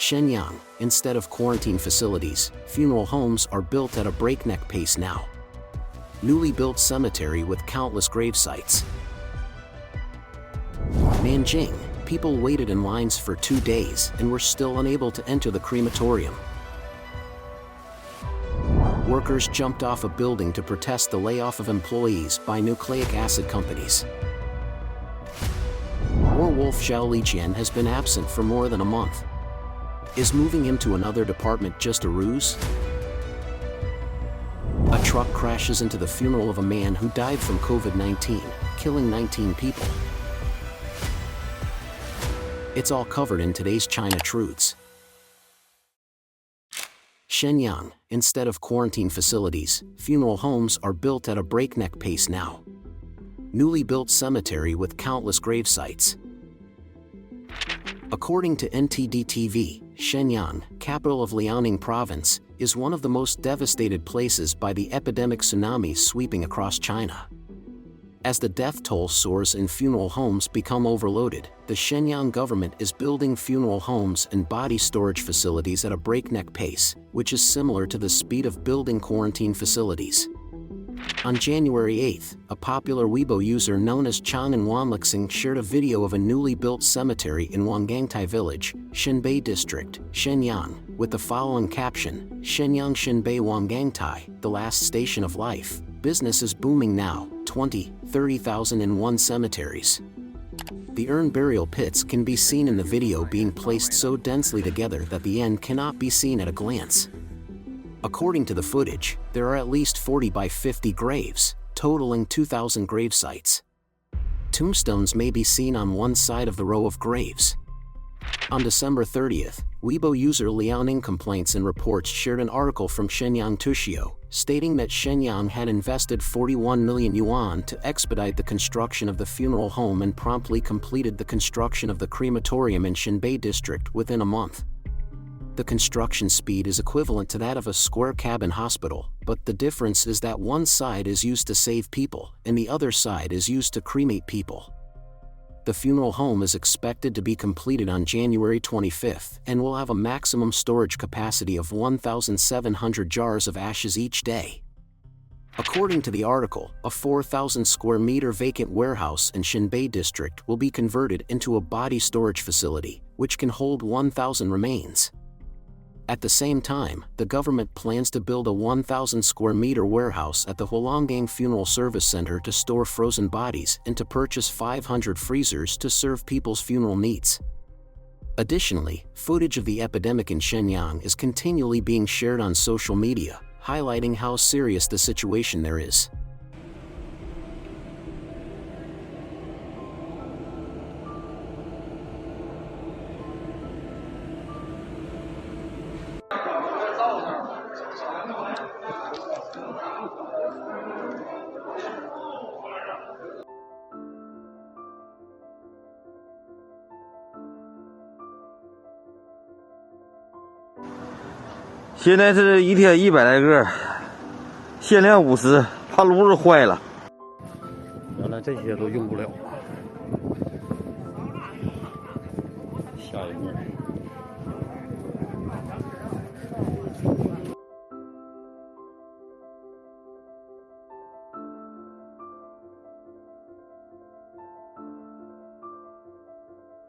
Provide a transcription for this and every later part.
Shenyang, instead of quarantine facilities, funeral homes are built at a breakneck pace now. Newly built cemetery with countless gravesites. Nanjing, people waited in lines for 2 days and were still unable to enter the crematorium. Workers jumped off a building to protest the layoff of employees by nucleic acid companies. Werewolf Zhao Lijian has been absent for more than a month. Is moving him to another department just a ruse? A truck crashes into the funeral of a man who died from COVID-19, killing 19 people. It's all covered in today's China Truths. Shenyang, instead of quarantine facilities, funeral homes are built at a breakneck pace now. Newly built cemetery with countless gravesites. According to NTD-TV, Shenyang, capital of Liaoning province, is one of the most devastated places by the epidemic tsunami sweeping across China. As the death toll soars and funeral homes become overloaded, the Shenyang government is building funeral homes and body storage facilities at a breakneck pace, which is similar to the speed of building quarantine facilities. On January 8, a popular Weibo user known as Chan and Wanlixing shared a video of a newly built cemetery in Wanggangtai village, Xinbei district, Shenyang, with the following caption: Shenyang Xinbei Wanggangtai, the last station of life. Business is booming now, 30,000 in one cemeteries. The urn burial pits can be seen in the video being placed so densely together that the end cannot be seen at a glance. According to the footage, there are at least 40 by 50 graves, totaling 2,000 gravesites. Tombstones may be seen on one side of the row of graves. On December 30th, Weibo user Liaoning Complaints and Reports shared an article from Shenyang Tushio, stating that Shenyang had invested 41 million yuan to expedite the construction of the funeral home and promptly completed the construction of the crematorium in Xinbei district within a month. The construction speed is equivalent to that of a square cabin hospital, but the difference is that one side is used to save people and the other side is used to cremate people. The funeral home is expected to be completed on January 25 and will have a maximum storage capacity of 1,700 jars of ashes each day. According to the article, a 4,000 square meter vacant warehouse in Xinbei district will be converted into a body storage facility, which can hold 1,000 remains. At the same time, the government plans to build a 1,000 square meter warehouse at the Hualonggang Funeral Service Center to store frozen bodies and to purchase 500 freezers to serve people's funeral needs. Additionally, footage of the epidemic in Shenyang is continually being shared on social media, highlighting how serious the situation there is.现在是一天100来个，限量50，怕炉子坏了。原来这些都用不了。下一步。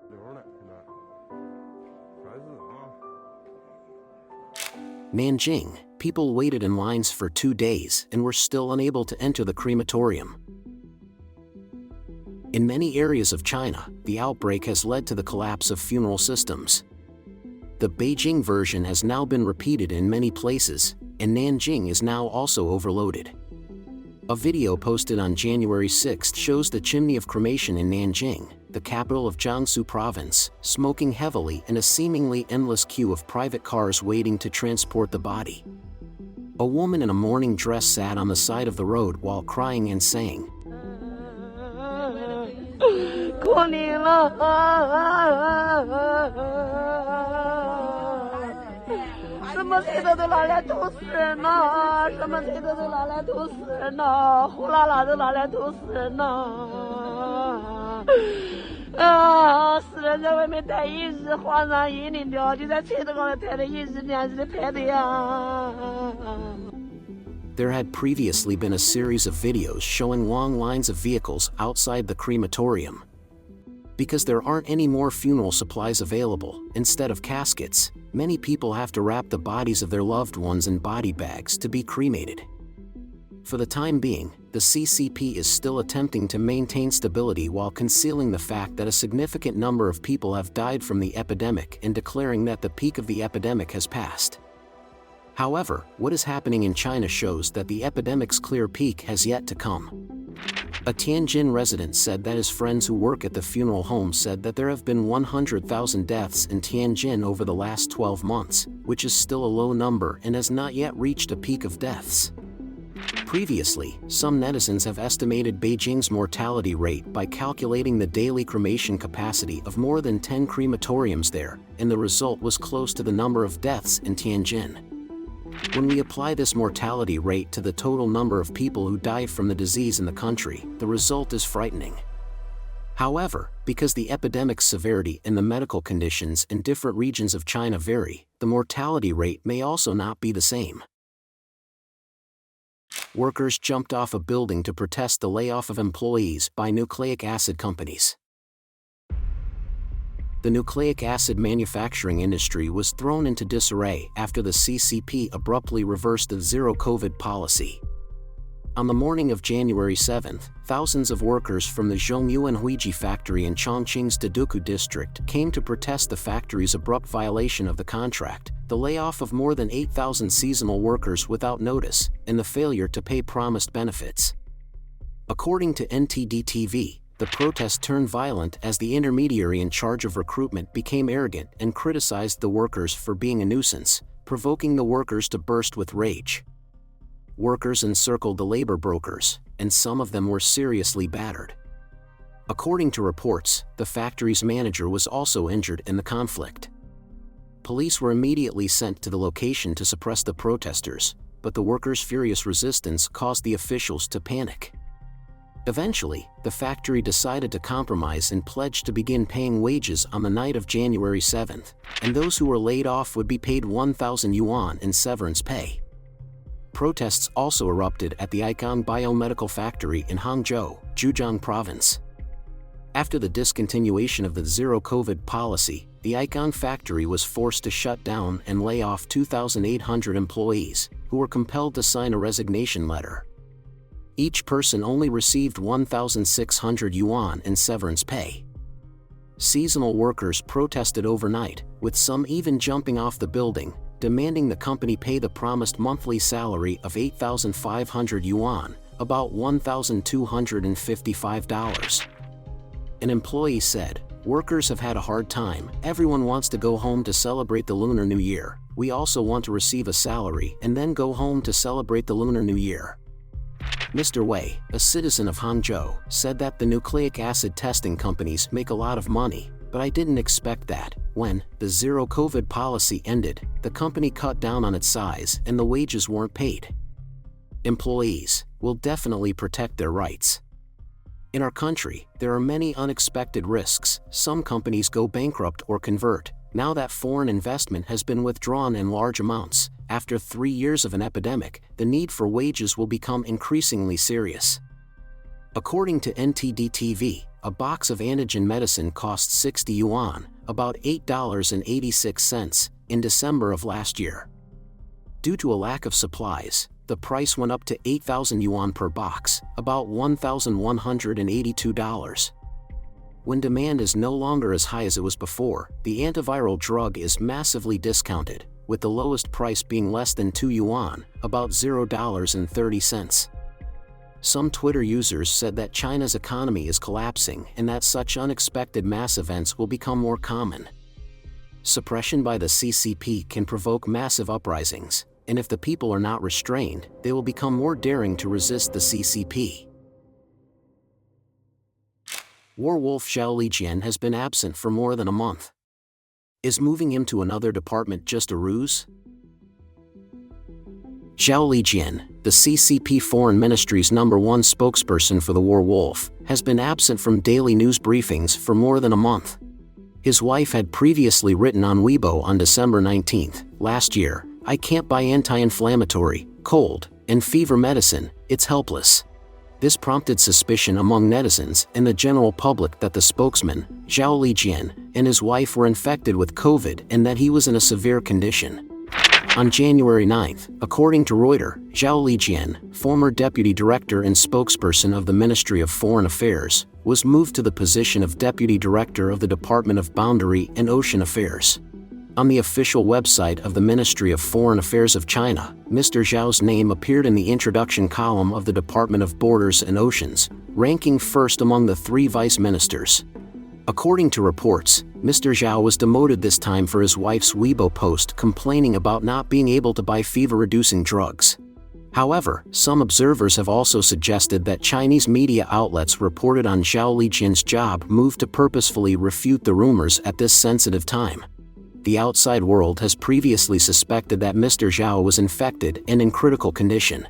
留呢，现在还是啊。Nanjing, people waited in lines for 2 days and were still unable to enter the crematorium. In many areas of China, the outbreak has led to the collapse of funeral systems. The Beijing version has now been repeated in many places, and Nanjing is now also overloaded. A video posted on January 6 shows the chimney of cremation in Nanjing, the capital of Jiangsu province, smoking heavily in a seemingly endless queue of private cars waiting to transport the body. A woman in a mourning dress sat on the side of the road while crying and saying, 啊，死人在外面待一日，皇上阴灵了，就在车头高头待了一日两日的排队啊。There had previously been a series of videos showing long lines of vehicles outside the crematorium. Because there aren't any more funeral supplies available, instead of caskets, many people have to wrap the bodies of their loved ones in body bags to be cremated. For the time being, the CCP is still attempting to maintain stability while concealing the fact that a significant number of people have died from the epidemic and declaring that the peak of the epidemic has passed. However, what is happening in China shows that the epidemic's clear peak has yet to come. A Tianjin resident said that his friends who work at the funeral home said that there have been 100,000 deaths in Tianjin over the last 12 months, which is still a low number and has not yet reached a peak of deaths. Previously, some netizens have estimated Beijing's mortality rate by calculating the daily cremation capacity of more than 10 crematoriums there, and the result was close to the number of deaths in Tianjin. When we apply this mortality rate to the total number of people who die from the disease in the country, the result is frightening. However, because the epidemic's severity and the medical conditions in different regions of China vary, the mortality rate may also not be the same. Workers jumped off a building to protest the layoff of employees by nucleic acid companies. The nucleic acid manufacturing industry was thrown into disarray after the CCP abruptly reversed the zero-COVID policy. On the morning of January 7, thousands of workers from the Zhongyuan Huiji factory in Chongqing's Deduku district came to protest the factory's abrupt violation of the contract, the layoff of more than 8,000 seasonal workers without notice, and the failure to pay promised benefits. According to NTD-TV, the protest turned violent as the intermediary in charge of recruitment became arrogant and criticized the workers for being a nuisance, provoking the workers to burst with rage. Workers encircled the labor brokers, and some of them were seriously battered. According to reports, the factory's manager was also injured in the conflict. Police were immediately sent to the location to suppress the protesters, but the workers' furious resistance caused the officials to panic. Eventually, the factory decided to compromise and pledged to begin paying wages on the night of January 7th, and those who were laid off would be paid 1,000 yuan in severance pay. Protests also erupted at the Icon Biomedical Factory in Hangzhou, Zhejiang Province. After the discontinuation of the zero-COVID policy, the Icon factory was forced to shut down and lay off 2,800 employees, who were compelled to sign a resignation letter. Each person only received 1,600 yuan in severance pay. Seasonal workers protested overnight, with some even jumping off the building, demanding the company pay the promised monthly salary of 8,500 yuan, about $1,255. An employee said, "Workers have had a hard time, everyone wants to go home to celebrate the Lunar New Year, we also want to receive a salary and then go home to celebrate the Lunar New Year." Mr. Wei, a citizen of Hangzhou, said that the nucleic acid testing companies make a lot of money, but I didn't expect that. When the zero-COVID policy ended, the company cut down on its size and the wages weren't paid. Employees will definitely protect their rights. In our country, there are many unexpected risks. Some companies go bankrupt or convert. Now that foreign investment has been withdrawn in large amounts, after 3 years of an epidemic, the need for wages will become increasingly serious. According to NTD-TV, a box of antigen medicine costs 60 yuan, about $8.86, in December of last year. Due to a lack of supplies, the price went up to 8,000 yuan per box, about $1,182. When demand is no longer as high as it was before, the antiviral drug is massively discounted, with the lowest price being less than 2 yuan, about $0.30. Some Twitter users said that China's economy is collapsing and that such unexpected mass events will become more common. Suppression by the CCP can provoke massive uprisings, and if the people are not restrained, they will become more daring to resist the CCP. Warwolf Zhao Lijian has been absent for more than a month. Is moving him to another department just a ruse? Zhao Lijian, the CCP Foreign Ministry's #1 spokesperson for the war wolf, has been absent from daily news briefings for more than a month. His wife had previously written on Weibo on December 19 last year, "I can't buy anti-inflammatory, cold, and fever medicine, it's helpless." This prompted suspicion among netizens and the general public that the spokesman, Zhao Lijian, and his wife were infected with COVID and that he was in a severe condition. On January 9, according to Reuters, Zhao Lijian, former deputy director and spokesperson of the Ministry of Foreign Affairs, was moved to the position of deputy director of the Department of Boundary and Ocean Affairs. On the official website of the Ministry of Foreign Affairs of China, Mr. Zhao's name appeared in the introduction column of the Department of Borders and Oceans, ranking first among the 3 vice ministers. According to reports, Mr. Zhao was demoted this time for his wife's Weibo post complaining about not being able to buy fever-reducing drugs. However, some observers have also suggested that Chinese media outlets reported on Zhao Lijian's job move to purposefully refute the rumors at this sensitive time. The outside world has previously suspected that Mr. Zhao was infected and in critical condition.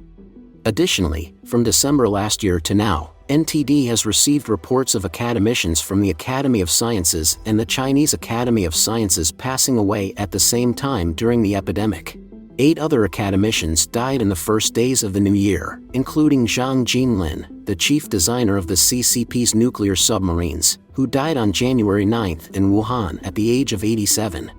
Additionally, from December last year to now, NTD has received reports of academicians from the Academy of Sciences and the Chinese Academy of Sciences passing away at the same time during the epidemic. 8 other academicians died in the first days of the new year, including Zhang Jinlin, the chief designer of the CCP's nuclear submarines, who died on January 9 in Wuhan at the age of 87.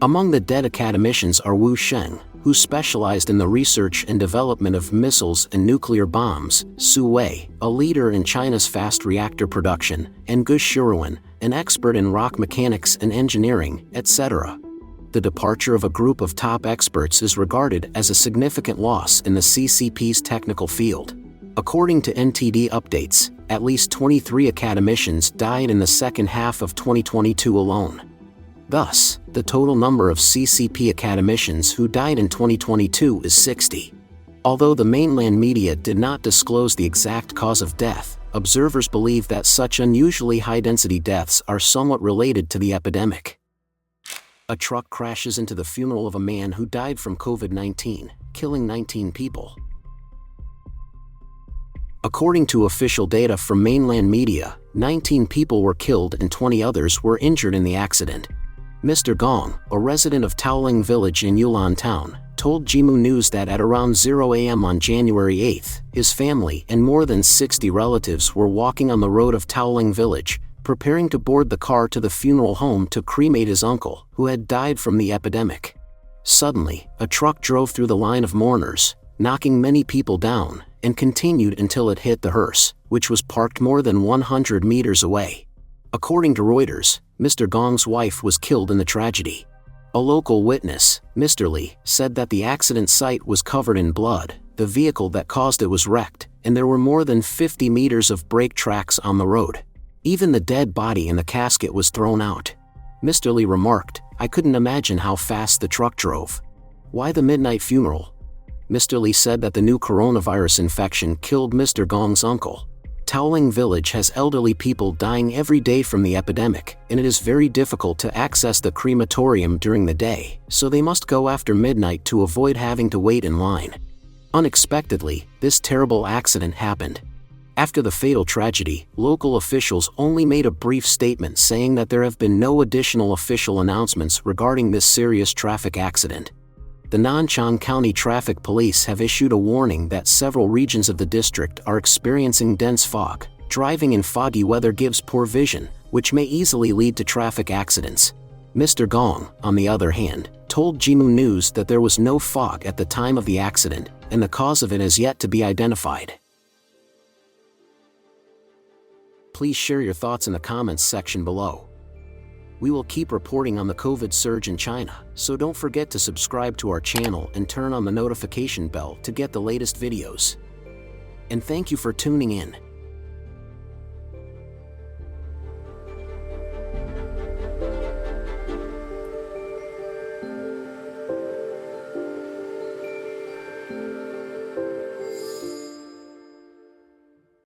Among the dead academicians are Wu Sheng, who specialized in the research and development of missiles and nuclear bombs, Su Wei, a leader in China's fast reactor production, and Gu Shiruan, an expert in rock mechanics and engineering, etc. The departure of a group of top experts is regarded as a significant loss in the CCP's technical field. According to NTD updates, at least 23 academicians died in the second half of 2022 alone. Thus, the total number of CCP academicians who died in 2022 is 60. Although the mainland media did not disclose the exact cause of death, observers believe that such unusually high-density deaths are somewhat related to the epidemic. A truck crashes into the funeral of a man who died from COVID-19, killing 19 people. According to official data from mainland media, 19 people were killed and 20 others were injured in the accident. Mr. Gong, a resident of Taoling Village in Yulin Town, told Jimu News that at around 0 a.m. on January 8, his family and more than 60 relatives were walking on the road of Taoling Village, preparing to board the car to the funeral home to cremate his uncle, who had died from the epidemic. Suddenly, a truck drove through the line of mourners, knocking many people down, and continued until it hit the hearse, which was parked more than 100 meters away. According to Reuters, Mr. Gong's wife was killed in the tragedy. A local witness, Mr. Li, said that the accident site was covered in blood, the vehicle that caused it was wrecked, and there were more than 50 meters of brake tracks on the road. Even the dead body in the casket was thrown out. Mr. Li remarked, "I couldn't imagine how fast the truck drove. Why the midnight funeral?" Mr. Li said that the new coronavirus infection killed Mr. Gong's uncle. Taoling Village has elderly people dying every day from the epidemic, and it is very difficult to access the crematorium during the day, so they must go after midnight to avoid having to wait in line. Unexpectedly, this terrible accident happened. After the fatal tragedy, local officials only made a brief statement saying that there have been no additional official announcements regarding this serious traffic accident. The Nanjing County Traffic Police have issued a warning that several regions of the district are experiencing dense fog. Driving in foggy weather gives poor vision, which may easily lead to traffic accidents. Mr. Gong, on the other hand, told Jimu News that there was no fog at the time of the accident, and the cause of it is yet to be identified. Please share your thoughts in the comments section below. We will keep reporting on the COVID surge in China, so don't forget to subscribe to our channel and turn on the notification bell to get the latest videos. And thank you for tuning in.